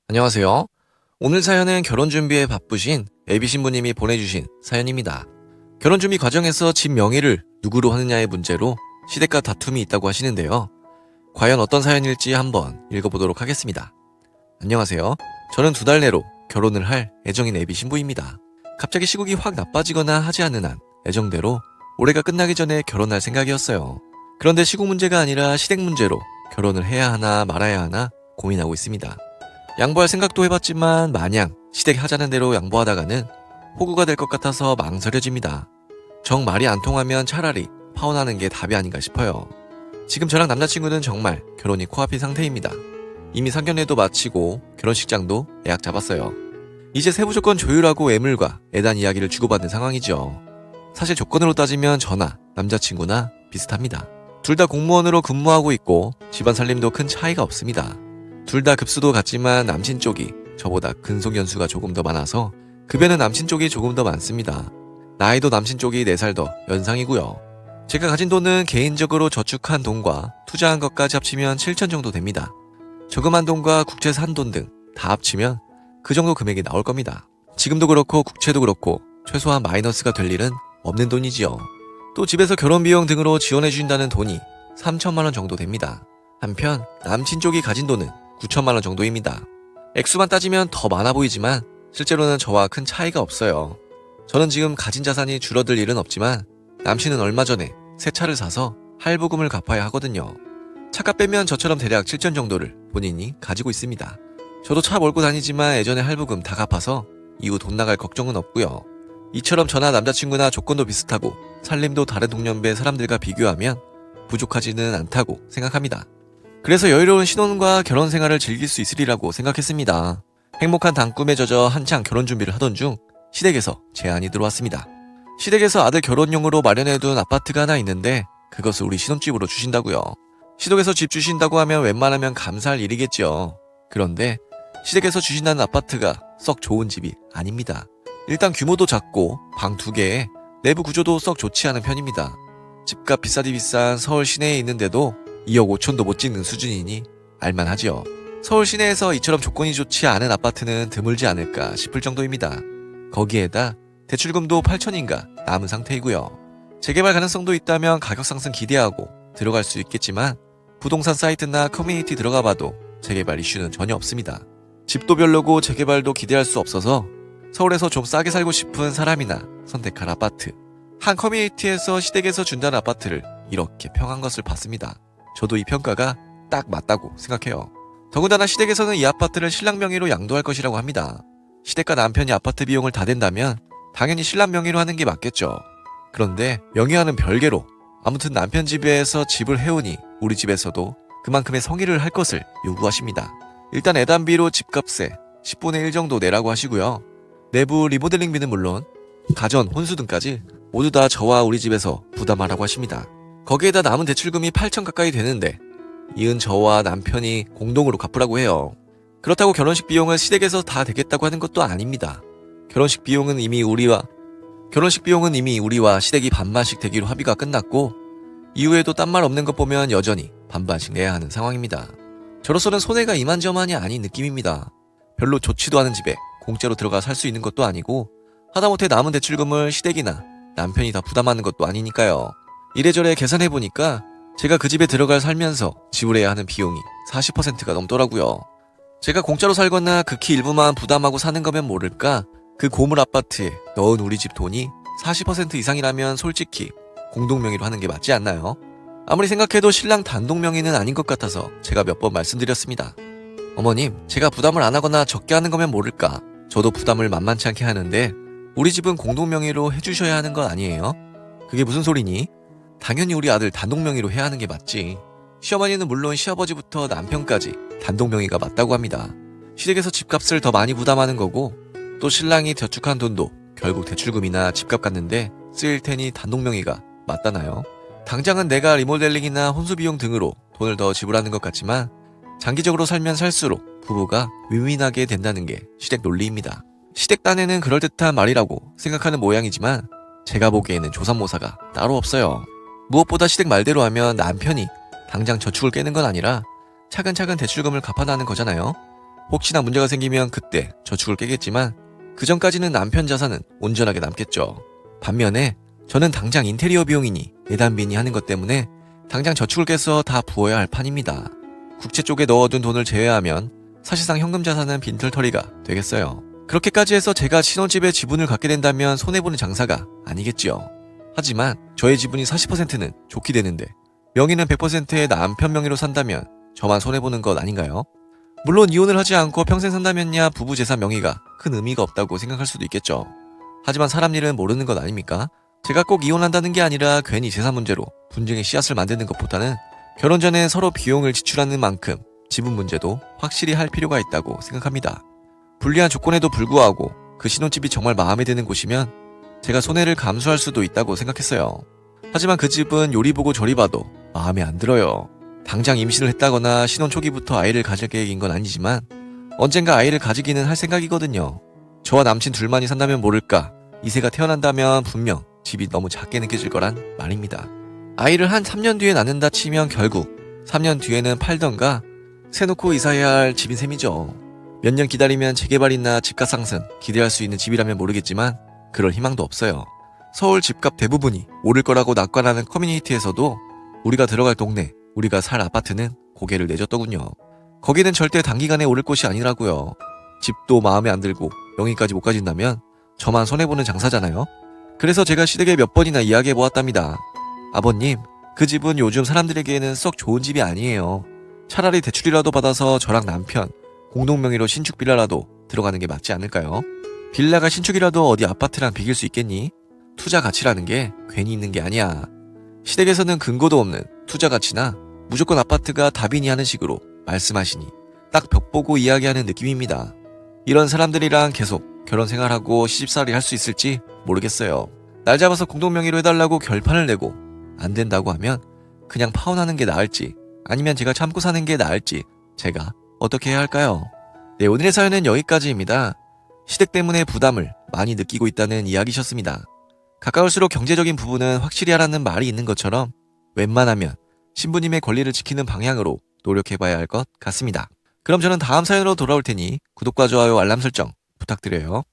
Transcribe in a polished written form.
안녕하세요. 오늘 사연은 결혼 준비에 바쁘신 애비 신부님이 보내주신 사연입니다. 결혼 준비 과정에서 집 명의를 누구로 하느냐의 문제로 시댁과 다툼이 있다고 하시는데요. 과연 어떤 사연일지 한번 읽어보도록 하겠습니다. 안녕하세요. 저는 2달 내로 결혼을 할 애정인 애비 신부입니다. 갑자기 시국이 확 나빠지거나 하지 않는 한 애정대로 올해가 끝나기 전에 결혼할 생각이었어요. 그런데 시국 문제가 아니라 시댁 문제로 결혼을 해야 하나 말아야 하나 고민하고 있습니다. 양보할 생각도 해봤지만 마냥 시댁 하자는 대로 양보하다가는 호구가 될 것 같아서 망설여집니다. 정 말이 안 통하면 차라리 파혼하는 게 답이 아닌가 싶어요. 지금 저랑 남자친구는 정말 결혼이 코앞인 상태입니다. 이미 상견례도 마치고 결혼식장도 예약 잡았어요. 이제 세부 조건 조율하고 애물과 애단 이야기를 주고받는 상황이죠. 사실 조건으로 따지면 저나 남자친구나 비슷합니다. 둘 다 공무원으로 근무하고 있고 집안 살림도 큰 차이가 없습니다. 둘 다 급수도 같지만 남친 쪽이 저보다 근속 연수가 조금 더 많아서 급여는 남친 쪽이 조금 더 많습니다. 나이도 남친 쪽이 4살 더 연상이고요. 제가 가진 돈은 개인적으로 저축한 돈과 투자한 것까지 합치면 7천 정도 됩니다. 저금한 돈과 국채 산 돈 등 다 합치면 그 정도 금액이 나올 겁니다. 지금도 그렇고 국채도 그렇고 최소한 마이너스가 될 일은 없는 돈이지요. 또 집에서 결혼 비용 등으로 지원해 주신다는 돈이 3천만 원 정도 됩니다. 한편 남친 쪽이 가진 돈은 9천만 원 정도입니다. 액수만 따지면 더 많아 보이지만 실제로는 저와 큰 차이가 없어요. 저는 지금 가진 자산이 줄어들 일은 없지만 남친은 얼마 전에 새 차를 사서 할부금을 갚아야 하거든요. 차값 빼면 저처럼 대략 7천 정도를 본인이 가지고 있습니다. 저도 차 몰고 다니지만 예전에 할부금 다 갚아서 이후 돈 나갈 걱정은 없고요. 이처럼 저나 남자친구나 조건도 비슷하고 살림도 다른 동년배 사람들과 비교하면 부족하지는 않다고 생각합니다. 그래서 여유로운 신혼과 결혼 생활을 즐길 수 있으리라고 생각했습니다. 행복한 단꿈에 젖어 한창 결혼 준비를 하던 중 시댁에서 제안이 들어왔습니다. 시댁에서 아들 결혼용으로 마련해둔 아파트가 하나 있는데 그것을 우리 신혼집으로 주신다고요. 시댁에서 집 주신다고 하면 웬만하면 감사할 일이겠죠. 그런데 시댁에서 주신다는 아파트가 썩 좋은 집이 아닙니다. 일단 규모도 작고 방 2개에 내부 구조도 썩 좋지 않은 편입니다. 집값 비싸디 비싼 서울 시내에 있는데도 2억 5천도 못 찍는 수준이니 알만하지요. 서울 시내에서 이처럼 조건이 좋지 않은 아파트는 드물지 않을까 싶을 정도입니다. 거기에다 대출금도 8천인가 남은 상태이고요. 재개발 가능성도 있다면 가격 상승 기대하고 들어갈 수 있겠지만 부동산 사이트나 커뮤니티 들어가 봐도 재개발 이슈는 전혀 없습니다. 집도 별로고 재개발도 기대할 수 없어서 서울에서 좀 싸게 살고 싶은 사람이나 선택할 아파트. 한 커뮤니티에서 시댁에서 준다는 아파트를 이렇게 평한 것을 봤습니다. 저도 이 평가가 딱 맞다고 생각해요. 더군다나 시댁에서는 이 아파트를 신랑 명의로 양도할 것이라고 합니다. 시댁과 남편이 아파트 비용을 다 댄다면 당연히 신랑 명의로 하는 게 맞겠죠. 그런데 명의와는 별개로 아무튼 남편 집에서 집을 해오니 우리 집에서도 그만큼의 성의를 할 것을 요구하십니다. 일단 애단비로 집값의 10분의 1 정도 내라고 하시고요. 내부 리모델링비는 물론 가전, 혼수 등까지 모두 다 저와 우리 집에서 부담하라고 하십니다. 거기에다 남은 대출금이 8천 가까이 되는데 이은 저와 남편이 공동으로 갚으라고 해요. 그렇다고 결혼식 비용을 시댁에서 다 되겠다고 하는 것도 아닙니다. 결혼식 비용은 이미 우리와 시댁이 반반씩 되기로 합의가 끝났고 이후에도 딴 말 없는 것 보면 여전히 반반씩 내야 하는 상황입니다. 저로서는 손해가 이만저만이 아닌 느낌입니다. 별로 좋지도 않은 집에 공짜로 들어가 살 수 있는 것도 아니고 하다못해 남은 대출금을 시댁이나 남편이 다 부담하는 것도 아니니까요. 이래저래 계산해보니까 제가 그 집에 들어갈 살면서 지불해야 하는 비용이 40%가 넘더라고요. 제가 공짜로 살거나 극히 일부만 부담하고 사는 거면 모를까 그 고물 아파트에 넣은 우리 집 돈이 40% 이상이라면 솔직히 공동명의로 하는 게 맞지 않나요? 아무리 생각해도 신랑 단독명의는 아닌 것 같아서 제가 몇 번 말씀드렸습니다. 어머님, 제가 부담을 안 하거나 적게 하는 거면 모를까 저도 부담을 만만치 않게 하는데 우리 집은 공동명의로 해주셔야 하는 건 아니에요? 그게 무슨 소리니? 당연히 우리 아들 단독명의로 해야 하는 게 맞지. 시어머니는 물론 시아버지부터 남편까지 단독명의가 맞다고 합니다. 시댁에서 집값을 더 많이 부담하는 거고 또 신랑이 저축한 돈도 결국 대출금이나 집값 같는데 쓰일 테니 단독명의가 맞다나요? 당장은 내가 리모델링이나 혼수비용 등으로 돈을 더 지불하는 것 같지만 장기적으로 살면 살수록 부부가 윈윈하게 된다는 게 시댁 논리입니다. 시댁 딴에는 그럴듯한 말이라고 생각하는 모양이지만 제가 보기에는 조삼모사가 따로 없어요. 무엇보다 시댁 말대로 하면 남편이 당장 저축을 깨는 건 아니라 차근차근 대출금을 갚아나는 거잖아요. 혹시나 문제가 생기면 그때 저축을 깨겠지만 그 전까지는 남편 자산은 온전하게 남겠죠. 반면에 저는 당장 인테리어 비용이니 예단비니 하는 것 때문에 당장 저축을 깨서 다 부어야 할 판입니다. 국채 쪽에 넣어둔 돈을 제외하면 사실상 현금 자산은 빈털터리가 되겠어요. 그렇게까지 해서 제가 신혼집에 지분을 갖게 된다면 손해보는 장사가 아니겠지요. 하지만 저의 지분이 40%는 좋게 되는데 명의는 100%의 남편 명의로 산다면 저만 손해보는 것 아닌가요? 물론 이혼을 하지 않고 평생 산다면야 부부 재산 명의가 큰 의미가 없다고 생각할 수도 있겠죠. 하지만 사람 일은 모르는 것 아닙니까? 제가 꼭 이혼한다는 게 아니라 괜히 재산 문제로 분쟁의 씨앗을 만드는 것보다는 결혼 전에 서로 비용을 지출하는 만큼 지분 문제도 확실히 할 필요가 있다고 생각합니다. 불리한 조건에도 불구하고 그 신혼집이 정말 마음에 드는 곳이면 제가 손해를 감수할 수도 있다고 생각했어요. 하지만 그 집은 요리 보고 저리 봐도 마음에 안 들어요. 당장 임신을 했다거나 신혼 초기부터 아이를 가질 계획인 건 아니지만 언젠가 아이를 가지기는 할 생각이거든요. 저와 남친 둘만이 산다면 모를까, 2세가 태어난다면 분명 집이 너무 작게 느껴질 거란 말입니다. 아이를 한 3년 뒤에 낳는다 치면 결국 3년 뒤에는 팔던가 세놓고 이사해야 할 집인 셈이죠. 몇 년 기다리면 재개발이나 집값 상승 기대할 수 있는 집이라면 모르겠지만 그럴 희망도 없어요. 서울 집값 대부분이 오를 거라고 낙관하는 커뮤니티에서도 우리가 들어갈 동네, 우리가 살 아파트는 고개를 내줬더군요. 거기는 절대 단기간에 오를 곳이 아니라고요. 집도 마음에 안 들고 명의까지 못 가진다면 저만 손해보는 장사잖아요. 그래서 제가 시댁에 몇 번이나 이야기해보았답니다. 아버님, 그 집은 요즘 사람들에게는 썩 좋은 집이 아니에요. 차라리 대출이라도 받아서 저랑 남편 공동명의로 신축 빌라라도 들어가는 게 맞지 않을까요? 빌라가 신축이라도 어디 아파트랑 비길 수 있겠니? 투자 가치라는 게 괜히 있는 게 아니야. 시댁에서는 근거도 없는 투자 가치나 무조건 아파트가 답이니 하는 식으로 말씀하시니 딱 벽 보고 이야기하는 느낌입니다. 이런 사람들이랑 계속 결혼 생활하고 시집살이 할 수 있을지 모르겠어요. 날 잡아서 공동명의로 해달라고 결판을 내고 안 된다고 하면 그냥 파혼하는 게 나을지 아니면 제가 참고 사는 게 나을지 제가 어떻게 해야 할까요? 네, 오늘의 사연은 여기까지입니다. 시댁 때문에 부담을 많이 느끼고 있다는 이야기셨습니다. 가까울수록 경제적인 부분은 확실히 하라는 말이 있는 것처럼 웬만하면 신부님의 권리를 지키는 방향으로 노력해봐야 할 것 같습니다. 그럼 저는 다음 사연으로 돌아올 테니 구독과 좋아요, 알람 설정 부탁드려요.